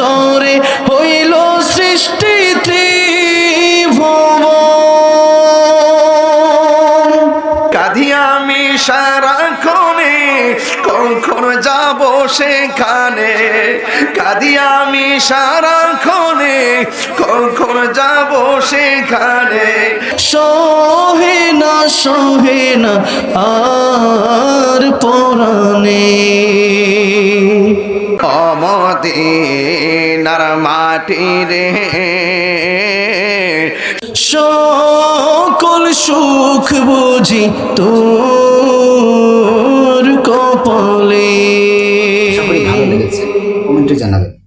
তরে হইল সৃষ্টি ত্রিভুবন। কাঁদি আমি সারাক্ষণে, কখন যাব সেখানে। কাঁদি আমি সারাক্ষণে, কখন যাব সেখানে। সহে না আর পরাণে। মদিনার মাটি রে, সকল সুখ বুঝি তোর কপালে। আশা করি ভালো লেগেছে, কমেন্টে জানাবেন।